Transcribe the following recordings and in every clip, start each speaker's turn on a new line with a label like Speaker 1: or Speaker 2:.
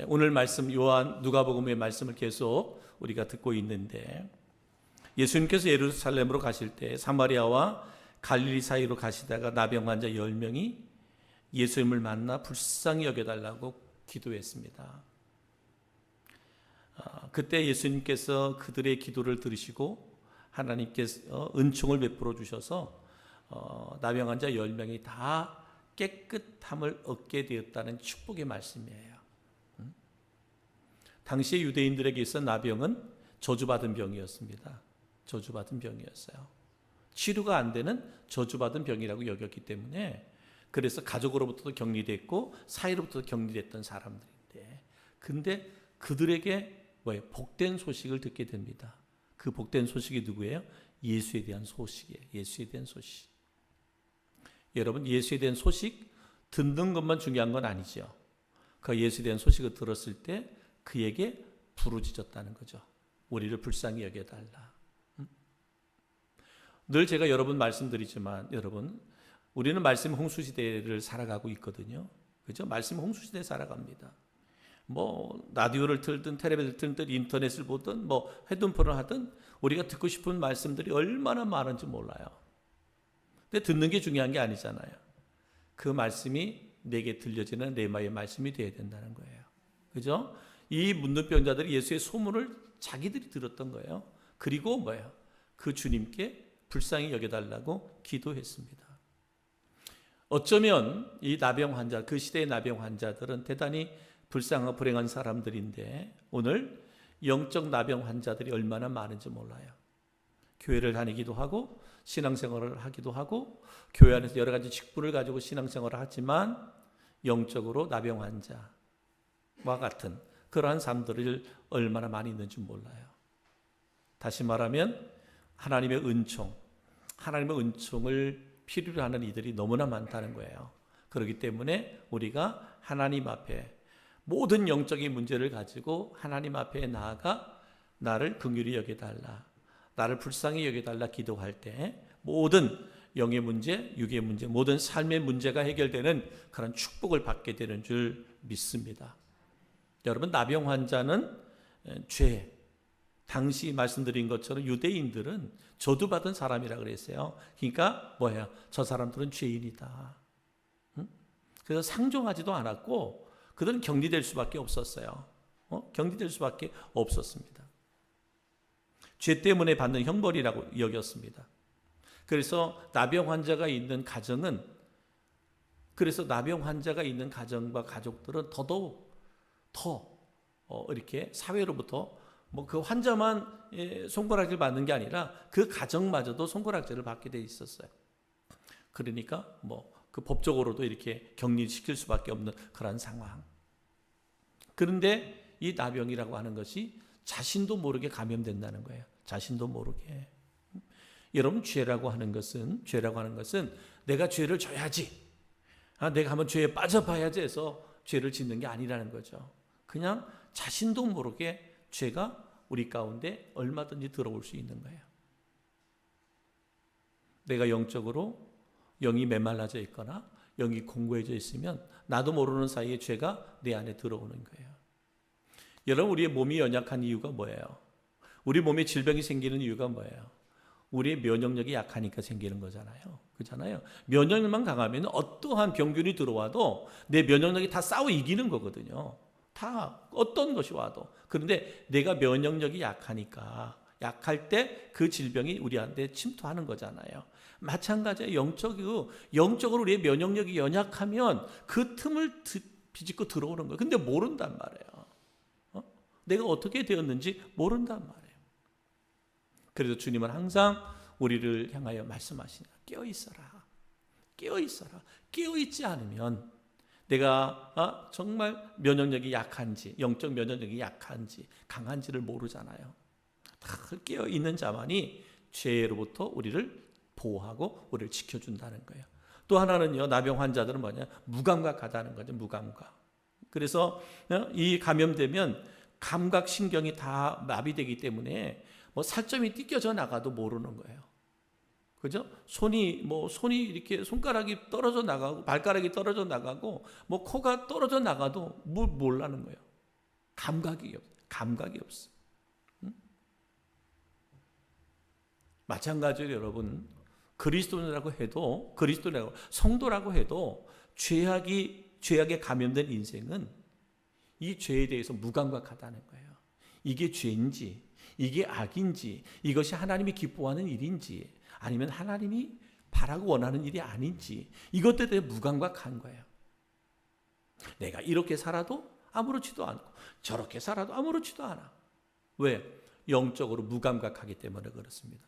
Speaker 1: 오늘 말씀 요한 누가복음의 말씀을 계속 우리가 듣고 있는데, 예수님께서 예루살렘으로 가실 때 사마리아와 갈릴리 사이로 가시다가 나병 환자 10명이 예수님을 만나 불쌍히 여겨달라고 기도했습니다. 그때 예수님께서 그들의 기도를 들으시고 하나님께서 은총을 베풀어 주셔서 나병 환자 10명이 다 깨끗함을 얻게 되었다는 축복의 말씀이에요. 당시에 유대인들에게 있어 나병은 저주받은 병이었습니다. 저주받은 병이었어요. 치료가 안 되는 저주받은 병이라고 여겼기 때문에, 그래서 가족으로부터도 격리됐고 사회로부터도 격리됐던 사람들인데, 근데 그들에게 복된 소식을 듣게 됩니다. 그 복된 소식이 누구예요? 예수에 대한 소식이에요. 예수에 대한 소식. 여러분, 예수에 대한 소식 듣는 것만 중요한 건 아니죠. 그 예수에 대한 소식을 들었을 때 그에게 부르짖었다는 거죠. 우리를 불쌍히 여겨달라. 늘 제가 여러분 말씀드리지만, 여러분, 우리는 말씀 홍수 시대를 살아가고 있거든요. 그죠? 말씀 홍수 시대에 살아갑니다. 라디오를 틀든 텔레비전을 틀든 인터넷을 보든 헤드폰을 하든 우리가 듣고 싶은 말씀들이 얼마나 많은지 몰라요. 근데 듣는 게 중요한 게 아니잖아요. 그 말씀이 내게 들려지는 레마의 말씀이 되어야 된다는 거예요. 그죠? 이 문둥병자들이 예수의 소문을 자기들이 들었던 거예요. 그리고 그 주님께 불쌍히 여겨달라고 기도했습니다. 어쩌면 이 나병 환자, 그 시대의 나병 환자들은 대단히 불쌍하고 불행한 사람들인데, 오늘 영적 나병 환자들이 얼마나 많은지 몰라요. 교회를 다니기도 하고 신앙생활을 하기도 하고 교회 안에서 여러 가지 직분을 가지고 신앙생활을 하지만 영적으로 나병 환자와 같은 그러한 사람들을 얼마나 많이 있는지 몰라요. 다시 말하면 하나님의 은총을 필요로 하는 이들이 너무나 많다는 거예요. 그렇기 때문에 우리가 하나님 앞에 모든 영적인 문제를 가지고 하나님 앞에 나아가 나를 긍휼히 여겨달라, 나를 불쌍히 여겨달라 기도할 때 모든 영의 문제, 육의 문제, 모든 삶의 문제가 해결되는 그런 축복을 받게 되는 줄 믿습니다. 여러분, 나병 환자는 죄, 당시 말씀드린 것처럼 유대인들은 저주받은 사람이라 그랬어요. 그러니까 저 사람들은 죄인이다. 그래서 상종하지도 않았고 그들은 격리될 수밖에 없었어요. 격리될 수밖에 없었습니다. 죄 때문에 받는 형벌이라고 여겼습니다. 그래서 나병 환자가 있는 가정은, 그래서 나병 환자가 있는 가정과 가족들은 더더욱 이렇게 사회로부터 그 환자만 손가락질 받는 게 아니라 그 가정마저도 손가락질을 받게 돼 있었어요. 그러니까 그 법적으로도 이렇게 격리시킬 수밖에 없는 그런 상황. 그런데 이 나병이라고 하는 것이 자신도 모르게 감염된다는 거예요. 자신도 모르게. 여러분, 죄라고 하는 것은 내가 죄를 져야지, 내가 한번 죄에 빠져봐야지 해서 죄를 짓는 게 아니라는 거죠. 그냥 자신도 모르게 죄가 우리 가운데 얼마든지 들어올 수 있는 거예요. 내가 영적으로 영이 메말라져 있거나 영이 공고해져 있으면 나도 모르는 사이에 죄가 내 안에 들어오는 거예요. 여러분, 우리의 몸이 연약한 이유가 뭐예요? 우리 몸에 질병이 생기는 이유가 뭐예요? 우리의 면역력이 약하니까 생기는 거잖아요. 그렇잖아요. 면역력만 강하면 어떠한 병균이 들어와도 내 면역력이 다 싸워 이기는 거거든요. 다 어떤 것이 와도. 그런데 내가 면역력이 약할 때 그 질병이 우리한테 침투하는 거잖아요. 마찬가지예요. 영적으로 우리의 면역력이 연약하면 그 틈을 비집고 들어오는 거예요. 근데 모른단 말이에요. 내가 어떻게 되었는지 모른단 말이에요. 그래서 주님은 항상 우리를 향하여 말씀하시냐. 깨어있어라. 깨어있어라. 깨어있지 않으면 내가 정말 면역력이 약한지, 영적 면역력이 약한지, 강한지를 모르잖아요. 다 깨어있는 자만이 죄로부터 우리를 보호하고 우리를 지켜준다는 거예요. 또 하나는요, 나병 환자들은 무감각하다는 거죠. 무감각. 그래서 이 감염되면 감각 신경이 다 마비되기 때문에 살점이 띠껴져 나가도 모르는 거예요. 그죠? 손이 이렇게 손가락이 떨어져 나가고 발가락이 떨어져 나가고 코가 떨어져 나가도 몰라는 거예요. 감각이 없어. 마찬가지로 여러분, 그리스도인이라고 해도, 그리스도인이라고 성도라고 해도 죄악에 감염된 인생은 이 죄에 대해서 무감각하다는 거예요. 이게 죄인지, 이게 악인지, 이것이 하나님이 기뻐하는 일인지, 아니면 하나님이 바라고 원하는 일이 아닌지, 이것에 대해 무감각한 거예요. 내가 이렇게 살아도 아무렇지도 않고 저렇게 살아도 아무렇지도 않아. 왜? 영적으로 무감각하기 때문에 그렇습니다.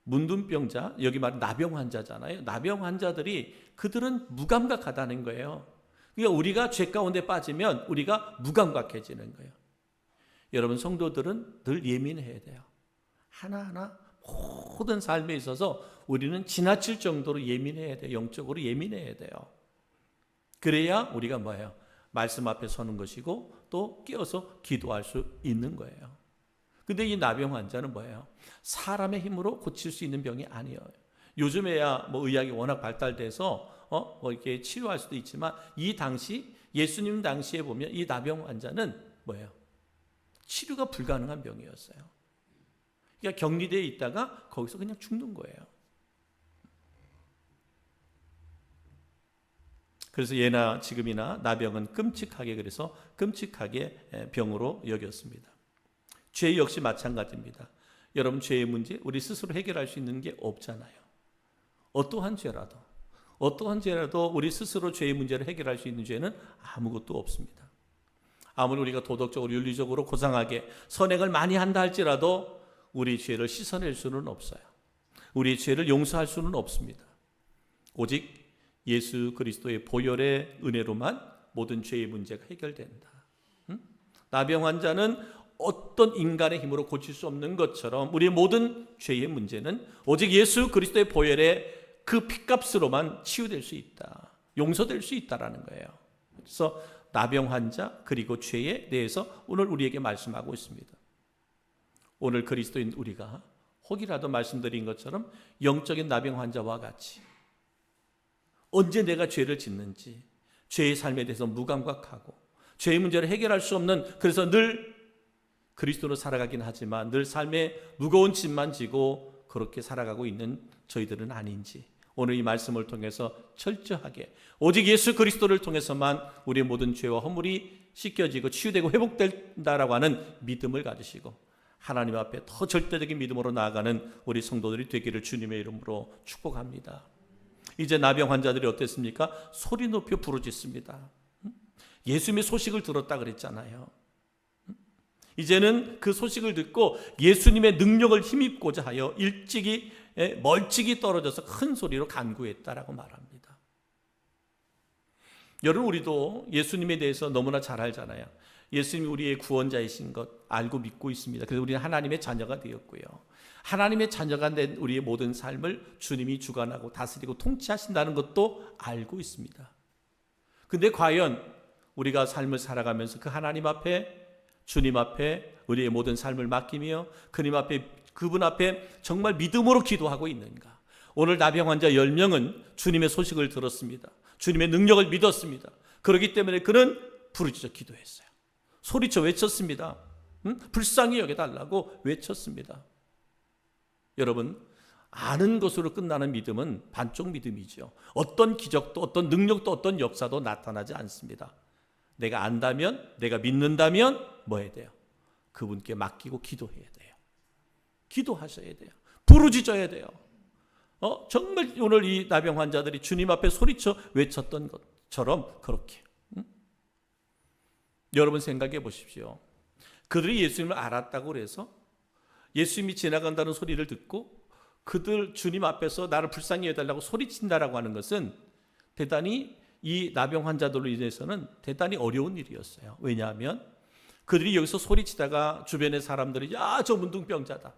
Speaker 1: 문둥병자, 여기 말은 나병 환자잖아요. 나병 환자들이 그들은 무감각하다는 거예요. 그러니까 우리가 죄 가운데 빠지면 우리가 무감각해지는 거예요. 여러분, 성도들은 늘 예민해야 돼요. 하나하나 모든 삶에 있어서 우리는 지나칠 정도로 예민해야 돼요. 영적으로 예민해야 돼요. 그래야 우리가 뭐예요? 말씀 앞에 서는 것이고 또 깨어서 기도할 수 있는 거예요. 근데 이 나병 환자는 뭐예요? 사람의 힘으로 고칠 수 있는 병이 아니에요. 요즘에야 뭐 의학이 워낙 발달돼서 뭐 이렇게 치료할 수도 있지만, 이 당시, 예수님 당시에 보면 이 나병 환자는 뭐예요? 치료가 불가능한 병이었어요. 그러니까 격리되어 있다가 거기서 그냥 죽는 거예요. 그래서 예나 지금이나 나병은 끔찍하게 병으로 여겼습니다. 죄 역시 마찬가지입니다. 여러분, 죄의 문제 우리 스스로 해결할 수 있는 게 없잖아요. 어떠한 죄라도 우리 스스로 죄의 문제를 해결할 수 있는 죄는 아무것도 없습니다. 아무리 우리가 도덕적으로 윤리적으로 고상하게 선행을 많이 한다 할지라도 우리 죄를 씻어낼 수는 없어요. 우리의 죄를 용서할 수는 없습니다. 오직 예수 그리스도의 보혈의 은혜로만 모든 죄의 문제가 해결된다. 나병 환자는 어떤 인간의 힘으로 고칠 수 없는 것처럼 우리의 모든 죄의 문제는 오직 예수 그리스도의 보혈의 그 핏값으로만 치유될 수 있다. 용서될 수 있다라는 거예요. 그래서 나병 환자 그리고 죄에 대해서 오늘 우리에게 말씀하고 있습니다. 오늘 그리스도인 우리가 혹이라도 말씀드린 것처럼 영적인 나병 환자와 같이 언제 내가 죄를 짓는지, 죄의 삶에 대해서 무감각하고 죄의 문제를 해결할 수 없는, 그래서 늘 그리스도로 살아가긴 하지만 늘 삶에 무거운 짐만 지고 그렇게 살아가고 있는 저희들은 아닌지, 오늘 이 말씀을 통해서 철저하게 오직 예수 그리스도를 통해서만 우리의 모든 죄와 허물이 씻겨지고 치유되고 회복된다라고 하는 믿음을 가지시고 하나님 앞에 더 절대적인 믿음으로 나아가는 우리 성도들이 되기를 주님의 이름으로 축복합니다. 이제 나병 환자들이 어땠습니까? 소리 높여 부르짖습니다. 예수님의 소식을 들었다 그랬잖아요. 이제는 그 소식을 듣고 예수님의 능력을 힘입고자 하여 일찍이 멀찍이 떨어져서 큰 소리로 간구했다라고 말합니다. 여러분, 우리도 예수님에 대해서 너무나 잘 알잖아요. 예수님이 우리의 구원자이신 것 알고 믿고 있습니다. 그래서 우리는 하나님의 자녀가 되었고요. 하나님의 자녀가 된 우리의 모든 삶을 주님이 주관하고 다스리고 통치하신다는 것도 알고 있습니다. 근데 과연 우리가 삶을 살아가면서 그 하나님 앞에, 주님 앞에 우리의 모든 삶을 맡기며 그분 앞에 정말 믿음으로 기도하고 있는가? 오늘 나병 환자 10명은 주님의 소식을 들었습니다. 주님의 능력을 믿었습니다. 그렇기 때문에 그는 부르짖어 기도했어요. 소리쳐 외쳤습니다. 불쌍히 여겨달라고 외쳤습니다. 여러분, 아는 것으로 끝나는 믿음은 반쪽 믿음이죠. 어떤 기적도 어떤 능력도 어떤 역사도 나타나지 않습니다. 내가 안다면, 내가 믿는다면 뭐 해야 돼요? 그분께 맡기고 기도해야 돼요. 기도하셔야 돼요. 부르짖어야 돼요. 정말 오늘 이 나병 환자들이 주님 앞에 소리쳐 외쳤던 것처럼 그렇게. 여러분 생각해 보십시오. 그들이 예수님을 알았다고 해서 예수님이 지나간다는 소리를 듣고 그들 주님 앞에서 나를 불쌍히 여달라고 소리친다라고 하는 것은 대단히 이 나병 환자들로 인해서는 대단히 어려운 일이었어요. 왜냐하면 그들이 여기서 소리치다가 주변의 사람들이 야, 저 문둥병자다.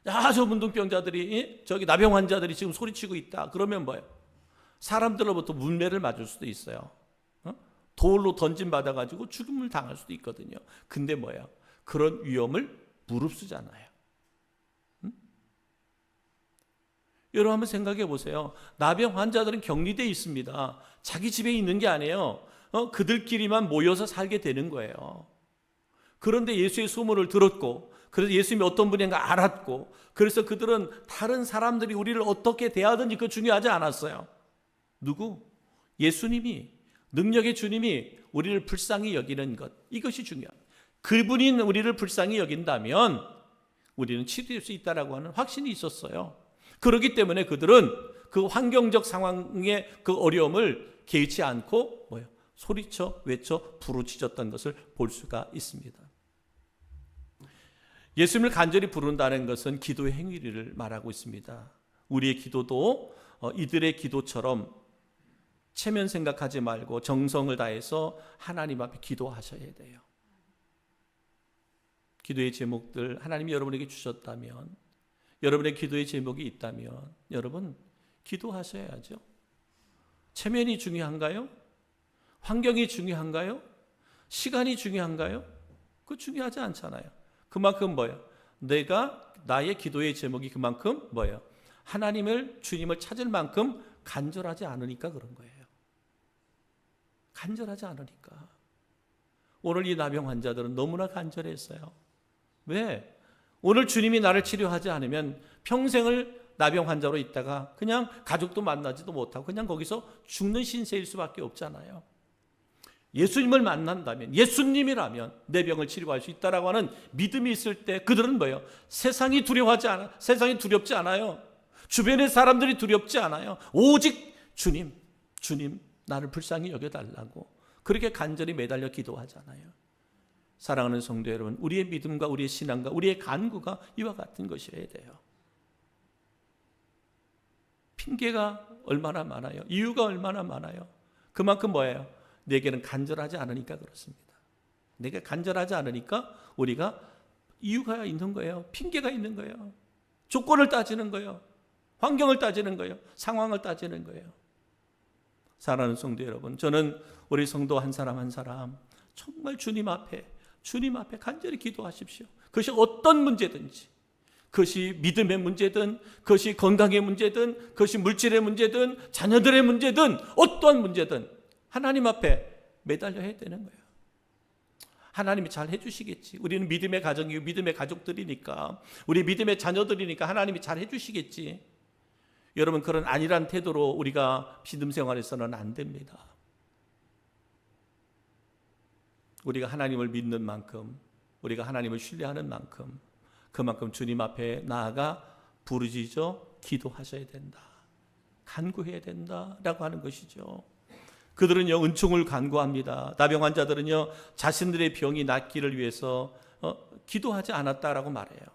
Speaker 1: 야, 저 문둥병자들이, 저기 나병 환자들이 지금 소리치고 있다. 그러면 뭐예요? 사람들로부터 문매를 맞을 수도 있어요. 돌로 던짐받아가지고 죽음을 당할 수도 있거든요. 근데 뭐예요? 그런 위험을 무릅쓰잖아요. 여러분 한번 생각해 보세요. 나병 환자들은 격리되어 있습니다. 자기 집에 있는 게 아니에요. 그들끼리만 모여서 살게 되는 거예요. 그런데 예수의 소문을 들었고, 그래서 예수님이 어떤 분인가 알았고, 그래서 그들은 다른 사람들이 우리를 어떻게 대하든지 그거 중요하지 않았어요. 누구? 예수님이, 능력의 주님이 우리를 불쌍히 여기는 것, 이것이 중요합니다. 그분이 우리를 불쌍히 여긴다면 우리는 치료될 수 있다라고 하는 확신이 있었어요. 그렇기 때문에 그들은 그 환경적 상황의 그 어려움을 개의치 않고 소리쳐 외쳐 부르짖었던 것을 볼 수가 있습니다. 예수님을 간절히 부른다는 것은 기도의 행위를 말하고 있습니다. 우리의 기도도 이들의 기도처럼 체면 생각하지 말고 정성을 다해서 하나님 앞에 기도하셔야 돼요. 기도의 제목들 하나님이 여러분에게 주셨다면, 여러분의 기도의 제목이 있다면 여러분 기도하셔야죠. 체면이 중요한가요? 환경이 중요한가요? 시간이 중요한가요? 그거 중요하지 않잖아요. 그만큼 내가 나의 기도의 제목이 그만큼 하나님을, 주님을 찾을 만큼 간절하지 않으니까 그런 거예요. 간절하지 않으니까. 오늘 이 나병 환자들은 너무나 간절했어요. 왜? 오늘 주님이 나를 치료하지 않으면 평생을 나병 환자로 있다가 그냥 가족도 만나지도 못하고 그냥 거기서 죽는 신세일 수밖에 없잖아요. 예수님을 만난다면, 예수님이라면 내 병을 치료할 수 있다라고 하는 믿음이 있을 때 그들은 세상이 세상이 두렵지 않아요. 주변의 사람들이 두렵지 않아요. 오직 주님 나를 불쌍히 여겨달라고 그렇게 간절히 매달려 기도하잖아요. 사랑하는 성도 여러분, 우리의 믿음과 우리의 신앙과 우리의 간구가 이와 같은 것이어야 돼요. 핑계가 얼마나 많아요. 이유가 얼마나 많아요. 그만큼 내게는 간절하지 않으니까 그렇습니다. 내가 간절하지 않으니까 우리가 이유가 있는 거예요. 핑계가 있는 거예요. 조건을 따지는 거예요. 환경을 따지는 거예요. 상황을 따지는 거예요. 사랑하는 성도 여러분, 저는 우리 성도 한 사람 한 사람 정말 주님 앞에 간절히 기도하십시오. 그것이 어떤 문제든지, 그것이 믿음의 문제든, 그것이 건강의 문제든, 그것이 물질의 문제든, 자녀들의 문제든, 어떠한 문제든 하나님 앞에 매달려 해야 되는 거예요. 하나님이 잘 해주시겠지. 우리는 믿음의 가정이고 믿음의 가족들이니까, 우리 믿음의 자녀들이니까 하나님이 잘 해주시겠지. 여러분, 그런 안일한 태도로 우리가 믿음 생활에서는 안 됩니다. 우리가 하나님을 믿는 만큼, 우리가 하나님을 신뢰하는 만큼, 그만큼 주님 앞에 나아가 부르짖어 기도하셔야 된다. 간구해야 된다라고 하는 것이죠. 그들은요, 은총을 간구합니다. 나병 환자들은요, 자신들의 병이 낫기를 위해서 기도하지 않았다라고 말해요.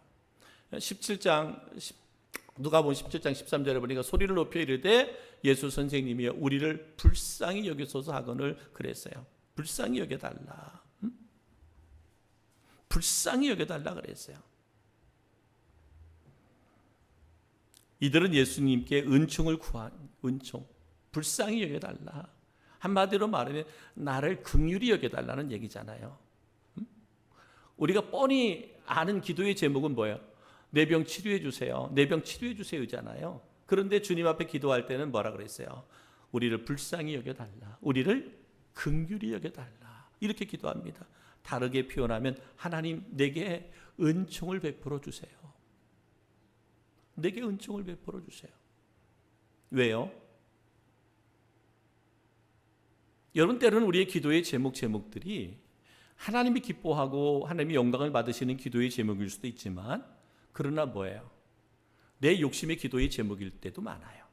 Speaker 1: 17장 누가복음 17장 13절에 보니까 소리를 높여 이르되 예수 선생님이 우리를 불쌍히 여기소서 하거늘 그랬어요. 불쌍히 여겨달라. 불쌍히 여겨달라 그랬어요. 이들은 예수님께 은총을 은총, 불쌍히 여겨달라. 한마디로 말하면 나를 긍휼히 여겨달라는 얘기잖아요. 우리가 뻔히 아는 기도의 제목은 뭐예요? 내 병 치료해 주세요. 내 병 치료해 주세요잖아요. 그런데 주님 앞에 기도할 때는 뭐라 그랬어요? 우리를 불쌍히 여겨달라. 우리를 긍휼히 여겨달라. 이렇게 기도합니다. 다르게 표현하면 하나님 내게 은총을 베풀어 주세요. 내게 은총을 베풀어 주세요. 왜요? 여러분, 때로는 우리의 기도의 제목들이 하나님이 기뻐하고 하나님이 영광을 받으시는 기도의 제목일 수도 있지만, 그러나 내 욕심의 기도의 제목일 때도 많아요.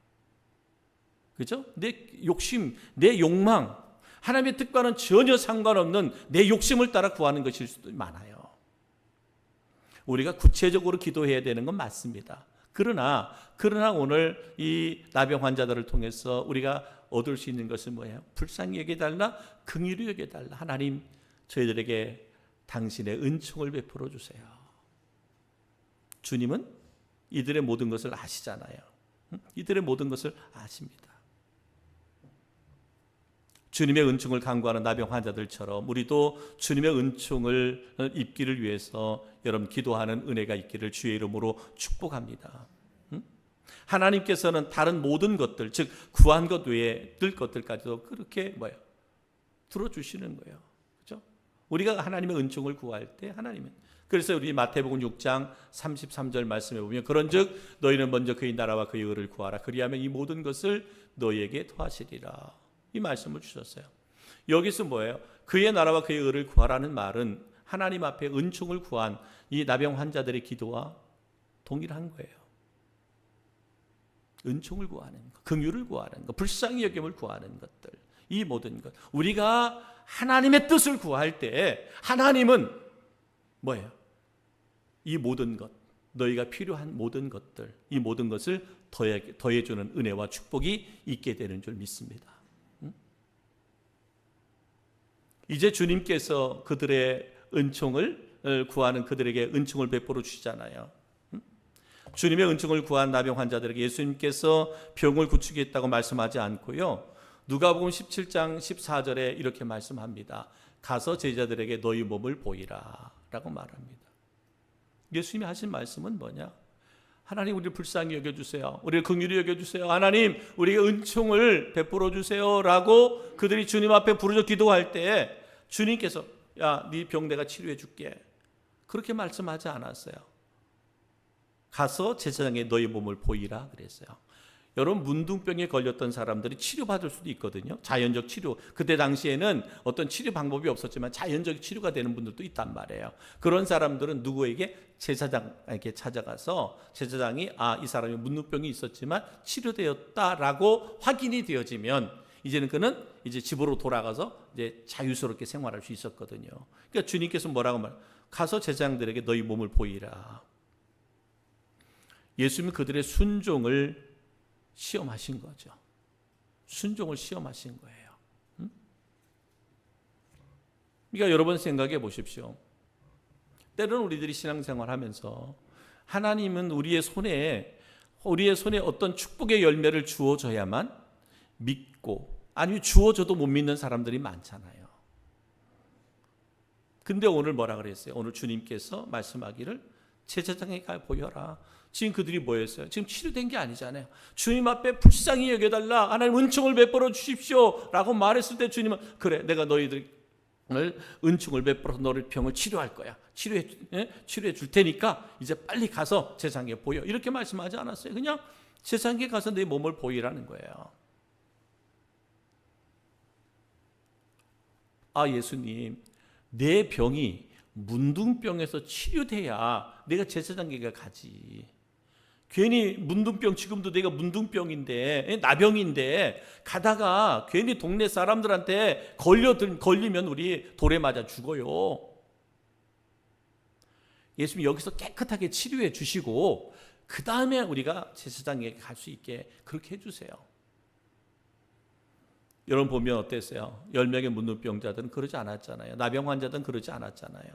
Speaker 1: 그죠? 내 욕심, 내 욕망, 하나님의 뜻과는 전혀 상관없는 내 욕심을 따라 구하는 것일 수도 많아요. 우리가 구체적으로 기도해야 되는 건 맞습니다. 그러나 오늘 이 나병 환자들을 통해서 우리가 얻을 수 있는 것은 뭐예요? 불쌍히 여겨달라, 긍휼히 여겨달라. 하나님, 저희들에게 당신의 은총을 베풀어 주세요. 주님은 이들의 모든 것을 아시잖아요. 이들의 모든 것을 아십니다. 주님의 은총을 간구하는 나병 환자들처럼 우리도 주님의 은총을 입기를 위해서 여러분 기도하는 은혜가 있기를 주의 이름으로 축복합니다. 하나님께서는 다른 모든 것들, 즉 구한 것 외에 들 것들까지도 그렇게 들어주시는 거예요. 그렇죠? 우리가 하나님의 은총을 구할 때 하나님은, 그래서 우리 마태복음 6장 33절 말씀에 보면 그런즉 너희는 먼저 그의 나라와 그의 의를 구하라 그리하면 이 모든 것을 너희에게 더하시리라, 이 말씀을 주셨어요. 여기서 뭐예요? 그의 나라와 그의 의를 구하라는 말은 하나님 앞에 은총을 구한 이 나병 환자들의 기도와 동일한 거예요. 은총을 구하는 것, 긍휼을 구하는 것, 불쌍히 여김을 구하는 것들, 이 모든 것, 우리가 하나님의 뜻을 구할 때 하나님은 뭐예요? 이 모든 것, 너희가 필요한 모든 것들, 이 모든 것을 더해주는 은혜와 축복이 있게 되는 줄 믿습니다. 이제 주님께서 그들의 은총을 구하는 그들에게 은총을 베풀어 주시잖아요. 주님의 은총을 구한 나병 환자들에게 예수님께서 병을 고치겠다고 말씀하지 않고요, 누가복음 17장 14절에 이렇게 말씀합니다. 가서 제자들에게 너희 몸을 보이라 라고 말합니다. 예수님이 하신 말씀은 뭐냐? 하나님 우리를 불쌍히 여겨주세요, 우리를 긍휼히 여겨주세요, 하나님 우리에게 은총을 베풀어 주세요 라고 그들이 주님 앞에 부르짖어 기도할 때 주님께서 야, 네 병 내가 치료해 줄게, 그렇게 말씀하지 않았어요. 가서 제사장에 너희 몸을 보이라 그랬어요. 여러분, 문둥병에 걸렸던 사람들이 치료받을 수도 있거든요. 자연적 치료. 그때 당시에는 어떤 치료 방법이 없었지만 자연적 치료가 되는 분들도 있단 말이에요. 그런 사람들은 누구에게? 제사장에게 찾아가서 제사장이 이 사람이 문둥병이 있었지만 치료되었다라고 확인이 되어지면 이제는 그는 이제 집으로 돌아가서 이제 자유스럽게 생활할 수 있었거든요. 그러니까 주님께서 뭐라고 가서 제사장들에게 너희 몸을 보이라. 예수님은 그들의 순종을 시험하신 거죠. 순종을 시험하신 거예요. 그러니까 여러분 생각해 보십시오. 때로는 우리들이 신앙생활하면서 하나님은 우리의 손에 어떤 축복의 열매를 주어줘야만 믿고, 아니면 주어줘도 못 믿는 사람들이 많잖아요. 근데 오늘 뭐라 그랬어요? 오늘 주님께서 말씀하기를 제사장에 가 보여라. 지금 그들이 뭐였어요? 지금 치료된 게 아니잖아요. 주님 앞에 불쌍히 여겨달라, 하나님 은총을 베풀어 주십시오 라고 말했을 때 주님은 그래, 내가 너희들 은총을 베풀어서 너를 병을 치료할 거야, 치료해 줄 테니까 이제 빨리 가서 제사장에 보여, 이렇게 말씀하지 않았어요. 그냥 제사장에 가서 내 몸을 보이라는 거예요. 예수님, 내 병이 문둥병에서 치료돼야 내가 제사장에게 가지. 괜히 문둥병, 지금도 내가 문둥병인데, 나병인데 가다가 괜히 동네 사람들한테 걸리면 우리 돌에 맞아 죽어요. 예수님 여기서 깨끗하게 치료해 주시고 그 다음에 우리가 제사장에게 갈 수 있게 그렇게 해주세요. 여러분 보면 어땠어요? 10명의 문둥병자들은 그러지 않았잖아요. 나병 환자들은 그러지 않았잖아요.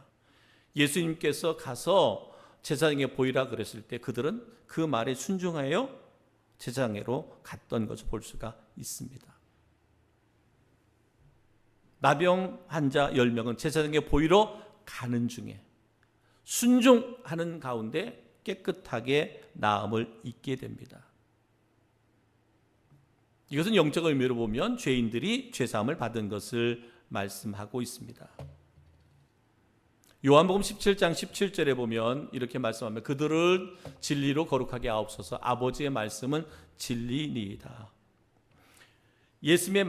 Speaker 1: 예수님께서 가서 제사장에 보이라 그랬을 때 그들은 그 말에 순종하여 제사장으로 갔던 것을 볼 수가 있습니다. 나병 환자 10명은 제사장에 보이러 가는 중에 순종하는 가운데 깨끗하게 나음을 입게 됩니다. 이것은 영적 의미로 보면 죄인들이 죄사함을 받은 것을 말씀하고 있습니다. 요한복음 17장 17절에 보면 이렇게 말씀하면 그들을 진리로 거룩하게 하옵소서, 아버지의 말씀은 진리니이다. 예수님의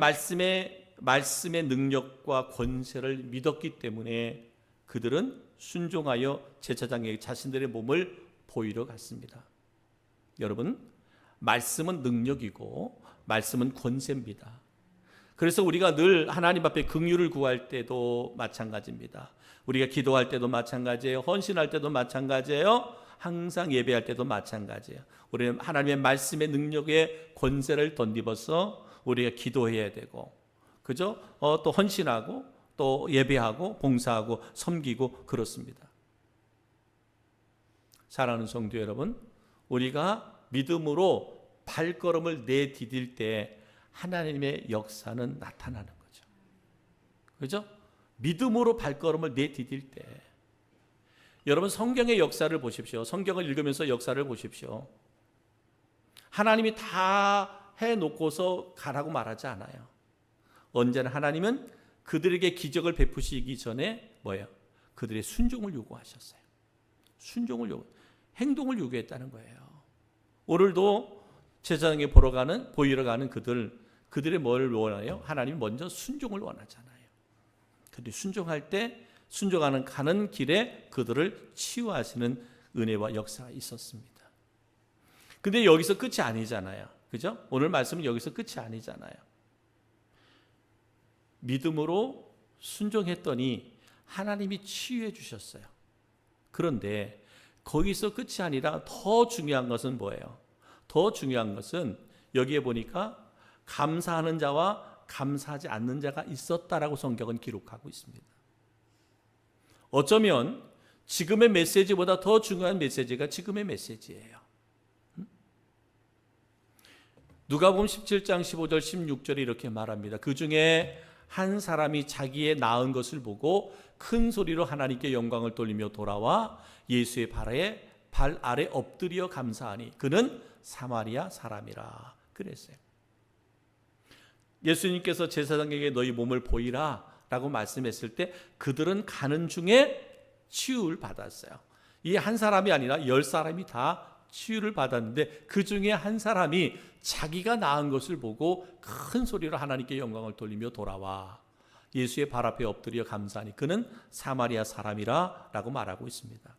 Speaker 1: 말씀의 능력과 권세를 믿었기 때문에 그들은 순종하여 제사장에게 자신들의 몸을 보이러 갔습니다. 여러분, 말씀은 능력이고 말씀은 권세입니다. 그래서 우리가 늘 하나님 앞에 긍휼을 구할 때도 마찬가지입니다. 우리가 기도할 때도 마찬가지예요. 헌신할 때도 마찬가지예요. 항상 예배할 때도 마찬가지예요. 우리는 하나님의 말씀의 능력의 권세를 덧입어서 우리가 기도해야 되고, 그죠? 또 헌신하고 또 예배하고 봉사하고 섬기고 그렇습니다. 사랑하는 성도 여러분, 우리가 믿음으로 발걸음을 내디딜 때 하나님의 역사는 나타나는 거죠. 그죠? 믿음으로 발걸음을 내디딜 때, 여러분 성경의 역사를 보십시오. 성경을 읽으면서 역사를 보십시오. 하나님이 다 해놓고서 가라고 말하지 않아요. 언제나 하나님은 그들에게 기적을 베푸시기 전에 뭐예요? 그들의 순종을 요구하셨어요. 행동을 요구했다는 거예요. 오늘도 제사장에 보이러 가는 그들의 뭘 원해요? 하나님이 먼저 순종을 원하잖아요. 그들이 순종할 때 가는 길에 그들을 치유하시는 은혜와 역사가 있었습니다. 근데 여기서 끝이 아니잖아요. 그죠? 오늘 말씀은 여기서 끝이 아니잖아요. 믿음으로 순종했더니 하나님이 치유해 주셨어요. 그런데 거기서 끝이 아니라 더 중요한 것은 뭐예요? 더 중요한 것은 여기에 보니까 감사하는 자와 감사하지 않는 자가 있었다라고 성경은 기록하고 있습니다. 어쩌면 지금의 메시지보다 더 중요한 메시지가 지금의 메시지예요. 누가복음 17장 15절 16절에 이렇게 말합니다. 그 중에 한 사람이 자기의 낳은 것을 보고 큰 소리로 하나님께 영광을 돌리며 돌아와 예수의 발 아래 엎드려 감사하니 그는 사마리아 사람이라 그랬어요. 예수님께서 제사장에게 너희 몸을 보이라 라고 말씀했을 때 그들은 가는 중에 치유를 받았어요. 이 한 사람이 아니라 10사람이 다 치유를 받았는데 그 중에 한 사람이 자기가 낳은 것을 보고 큰 소리로 하나님께 영광을 돌리며 돌아와 예수의 발 앞에 엎드려 감사하니 그는 사마리아 사람이라 라고 말하고 있습니다.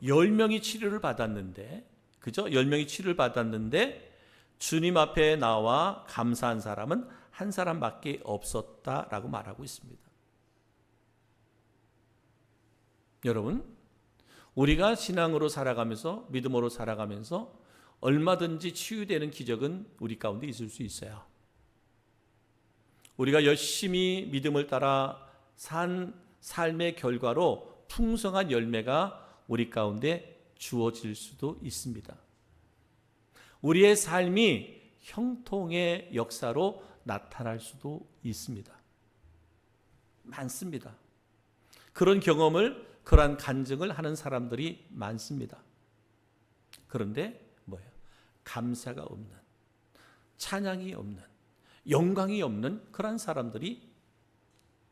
Speaker 1: 10명이 치료를 받았는데, 그죠? 10명이 치료를 받았는데 주님 앞에 나와 감사한 사람은 한 사람밖에 없었다라고 말하고 있습니다. 여러분, 우리가 신앙으로 살아가면서 믿음으로 살아가면서 얼마든지 치유되는 기적은 우리 가운데 있을 수 있어요. 우리가 열심히 믿음을 따라 산 삶의 결과로 풍성한 열매가 우리 가운데 주어질 수도 있습니다. 우리의 삶이 형통의 역사로 나타날 수도 있습니다. 많습니다. 그런 경험을, 그러한 간증을 하는 사람들이 많습니다. 그런데 뭐예요? 감사가 없는, 찬양이 없는, 영광이 없는 그런 사람들이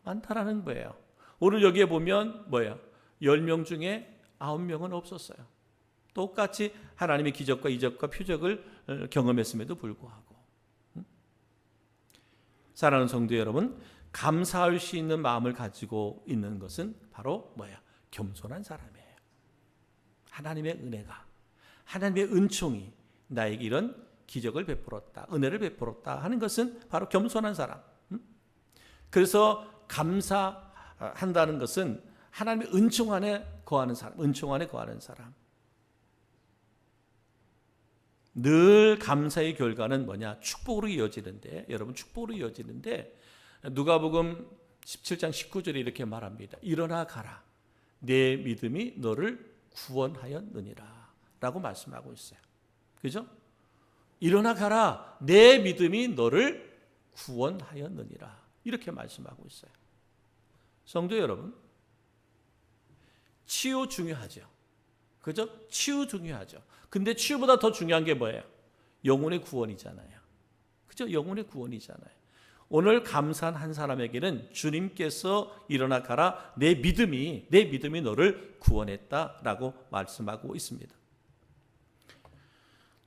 Speaker 1: 많다라는 거예요. 오늘 여기에 보면 뭐예요? 10명 중에 9명은 없었어요. 똑같이 하나님의 기적과 이적과 표적을 경험했음에도 불구하고. 사랑하는 성도 여러분, 감사할 수 있는 마음을 가지고 있는 것은 바로 뭐예요? 겸손한 사람이에요. 하나님의 은혜가, 하나님의 은총이 나에게 이런 기적을 베풀었다, 은혜를 베풀었다 하는 것은 바로 겸손한 사람. 그래서 감사한다는 것은 하나님의 은총 안에 거하는 사람, 은총 안에 거하는 사람. 늘 감사의 결과는 뭐냐? 축복으로 이어지는데, 여러분 축복으로 이어지는데 누가복음 17장 19절에 이렇게 말합니다. 일어나 가라. 내 믿음이 너를 구원하였느니라 라고 말씀하고 있어요. 그죠? 일어나 가라. 내 믿음이 너를 구원하였느니라 이렇게 말씀하고 있어요. 성도 여러분, 치유 중요하죠. 그죠? 치유 중요하죠. 근데 치유보다 더 중요한 게 뭐예요? 영혼의 구원이잖아요. 그죠? 영혼의 구원이잖아요. 오늘 감사한 한 사람에게는 주님께서 일어나 가라. 내 믿음이 너를 구원했다라고 말씀하고 있습니다.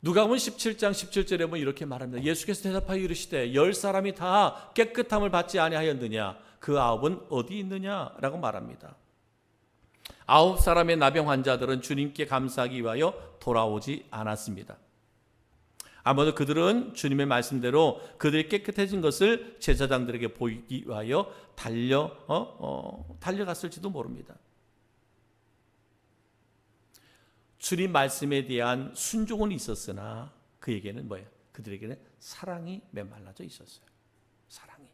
Speaker 1: 누가복음 17장 17절에 보면 이렇게 말합니다. 예수께서 대답하여 이르시되 10사람이 다 깨끗함을 받지 아니하였느냐? 그 9은 어디 있느냐라고 말합니다. 9사람의 나병 환자들은 주님께 감사하기 위하여 돌아오지 않았습니다. 아마도 그들은 주님의 말씀대로 그들이 깨끗해진 것을 제사장들에게 보이기 위하여 달려갔을지도 모릅니다. 주님 말씀에 대한 순종은 있었으나 그에게는 뭐예요? 그들에게는 사랑이 메말라져 있었어요. 사랑이.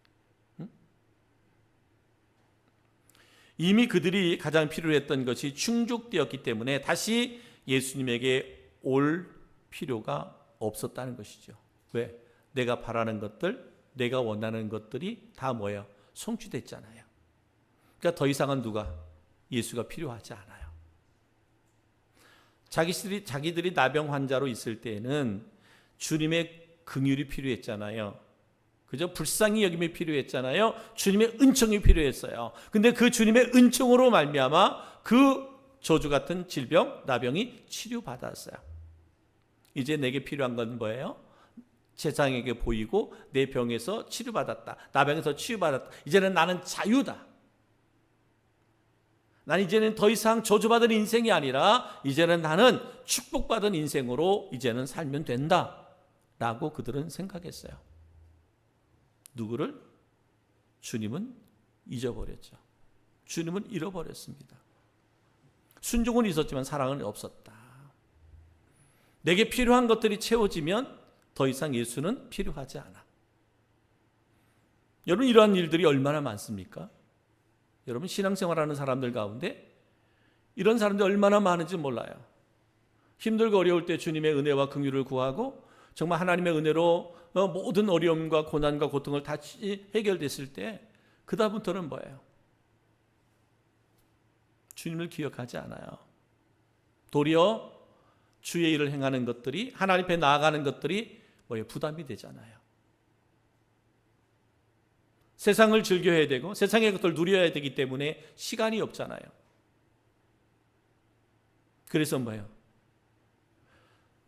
Speaker 1: 이미 그들이 가장 필요했던 것이 충족되었기 때문에 다시 예수님에게 올 필요가 없었다는 것이죠. 왜? 내가 바라는 것들, 내가 원하는 것들이 다 뭐예요? 성취됐잖아요. 그러니까 더 이상은 예수가 필요하지 않아요. 자기들이 나병 환자로 있을 때에는 주님의 긍휼이 필요했잖아요. 그저 불쌍히 여김이 필요했잖아요. 주님의 은총이 필요했어요. 근데 그 주님의 은총으로 말미암아 그 저주 같은 질병, 나병이 치료받았어요. 이제 내게 필요한 건 뭐예요? 세상에게 보이고 내 병에서 치료받았다. 나병에서 치유받았다. 이제는 나는 자유다. 난 이제는 더 이상 저주받은 인생이 아니라 이제는 나는 축복받은 인생으로 이제는 살면 된다. 라고 그들은 생각했어요. 누구를? 주님은 잊어버렸죠. 주님은 잃어버렸습니다. 순종은 있었지만 사랑은 없었다. 내게 필요한 것들이 채워지면 더 이상 예수는 필요하지 않아. 여러분, 이러한 일들이 얼마나 많습니까? 여러분, 신앙생활하는 사람들 가운데 이런 사람들이 얼마나 많은지 몰라요. 힘들고 어려울 때 주님의 은혜와 긍휼을 구하고 정말 하나님의 은혜로 모든 어려움과 고난과 고통을 다 해결됐을 때 그 다음부터는 뭐예요? 주님을 기억하지 않아요. 도리어 주의 일을 행하는 것들이, 하나님 앞에 나아가는 것들이 뭐예요? 부담이 되잖아요. 세상을 즐겨야 되고 세상의 것들을 누려야 되기 때문에 시간이 없잖아요. 그래서 뭐예요?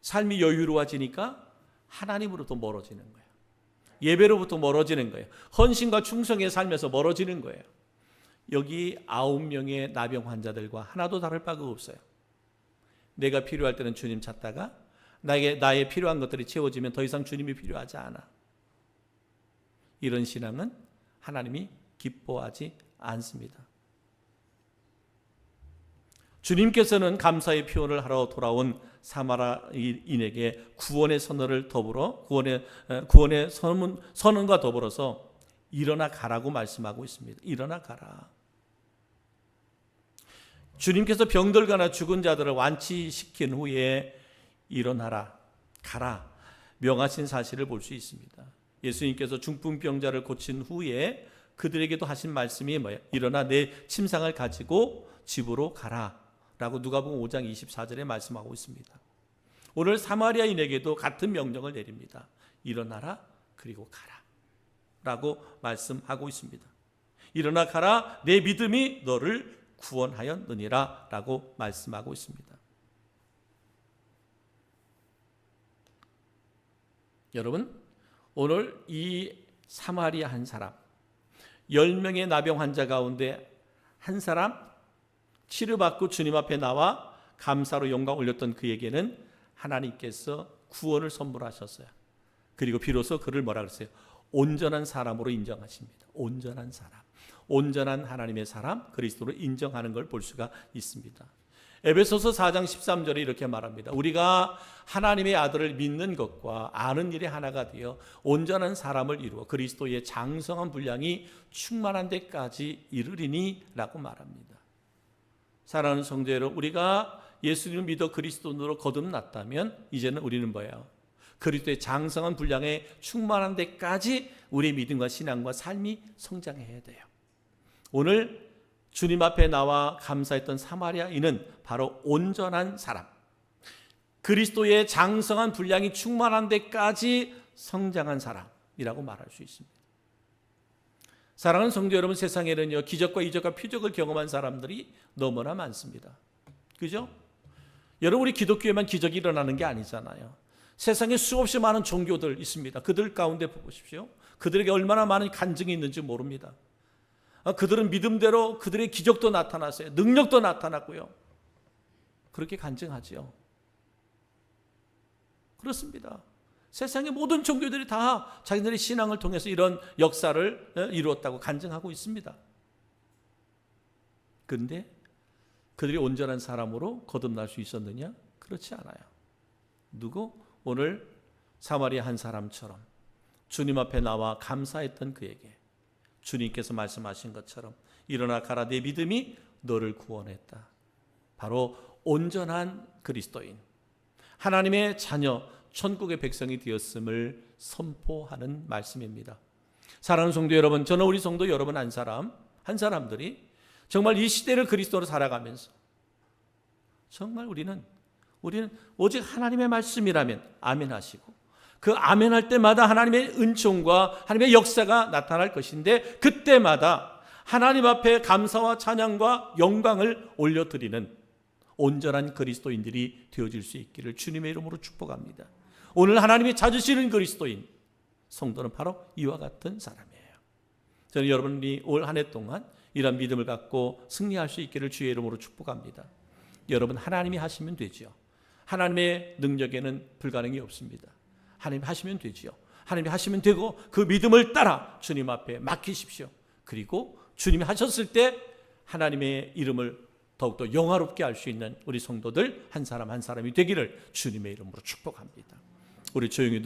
Speaker 1: 삶이 여유로워지니까 하나님으로부터 멀어지는 거예요. 예배로부터 멀어지는 거예요. 헌신과 충성의 삶에서 멀어지는 거예요. 여기 9명의 나병 환자들과 하나도 다를 바가 없어요. 내가 필요할 때는 주님 찾다가 나의 필요한 것들이 채워지면 더 이상 주님이 필요하지 않아. 이런 신앙은 하나님이 기뻐하지 않습니다. 주님께서는 감사의 표현을 하러 돌아온 사마리아인에게 구원의 선언을 더불어 구원의 선언과 더불어서 일어나 가라고 말씀하고 있습니다. 일어나 가라. 주님께서 병들거나 죽은 자들을 완치시킨 후에 일어나라, 가라 명하신 사실을 볼 수 있습니다. 예수님께서 중풍병자를 고친 후에 그들에게도 하신 말씀이 뭐예요? 일어나 내 침상을 가지고 집으로 가라 라고 누가복음 5장 24절에 말씀하고 있습니다. 오늘 사마리아인에게도 같은 명령을 내립니다. 일어나라, 그리고 가라 라고 말씀하고 있습니다. 일어나 가라, 내 믿음이 너를 구원하였느니라 라고 말씀하고 있습니다. 여러분, 오늘 이 사마리아 한 사람, 10명의 나병 환자 가운데 한 사람 치료받고 주님 앞에 나와 감사로 영광 올렸던 그에게는 하나님께서 구원을 선물하셨어요. 그리고 비로소 그를 뭐라 그랬어요? 온전한 사람으로 인정하십니다. 온전한 사람, 온전한 하나님의 사람, 그리스도로 인정하는 걸 볼 수가 있습니다. 에베소서 4장 13절에 이렇게 말합니다. 우리가 하나님의 아들을 믿는 것과 아는 일이 하나가 되어 온전한 사람을 이루어 그리스도의 장성한 분량이 충만한 데까지 이르리니 라고 말합니다. 사랑하는 성도 여러분, 우리가 예수님을 믿어 그리스도인으로 거듭났다면 이제는 우리는 뭐예요? 그리스도의 장성한 분량에 충만한 데까지 우리의 믿음과 신앙과 삶이 성장해야 돼요. 오늘 주님 앞에 나와 감사했던 사마리아인은 바로 온전한 사람, 그리스도의 장성한 분량이 충만한 데까지 성장한 사람이라고 말할 수 있습니다. 사랑하는 성도 여러분, 세상에는요 기적과 이적과 표적을 경험한 사람들이 너무나 많습니다. 그죠? 여러분, 우리 기독교에만 기적이 일어나는 게 아니잖아요. 세상에 수없이 많은 종교들 있습니다. 그들 가운데 보십시오. 그들에게 얼마나 많은 간증이 있는지 모릅니다. 그들은 믿음대로 그들의 기적도 나타났어요. 능력도 나타났고요. 그렇게 간증하지요. 그렇습니다. 세상의 모든 종교들이 다 자기들의 신앙을 통해서 이런 역사를 이루었다고 간증하고 있습니다. 그런데 그들이 온전한 사람으로 거듭날 수 있었느냐? 그렇지 않아요. 누구? 오늘 사마리아 한 사람처럼 주님 앞에 나와 감사했던 그에게 주님께서 말씀하신 것처럼 일어나 가라, 내 믿음이 너를 구원했다. 바로 온전한 그리스도인, 하나님의 자녀, 천국의 백성이 되었음을 선포하는 말씀입니다. 사랑하는 성도 여러분, 저는 우리 성도 여러분 한 사람들이 정말 이 시대를 그리스도로 살아가면서 정말 우리는 오직 하나님의 말씀이라면 아멘 하시고 그 아멘할 때마다 하나님의 은총과 하나님의 역사가 나타날 것인데, 그때마다 하나님 앞에 감사와 찬양과 영광을 올려드리는 온전한 그리스도인들이 되어질 수 있기를 주님의 이름으로 축복합니다. 오늘 하나님이 찾으시는 그리스도인 성도는 바로 이와 같은 사람이에요. 저는 여러분이 올 한 해 동안 이런 믿음을 갖고 승리할 수 있기를 주의 이름으로 축복합니다. 여러분, 하나님이 하시면 되죠. 하나님의 능력에는 불가능이 없습니다. 하나님이 하시면 되지요. 하나님이 하시면 되고 그 믿음을 따라 주님 앞에 맡기십시오. 그리고 주님이 하셨을 때 하나님의 이름을 더욱더 영화롭게 할 수 있는 우리 성도들 한 사람 한 사람이 되기를 주님의 이름으로 축복합니다. 우리 조용히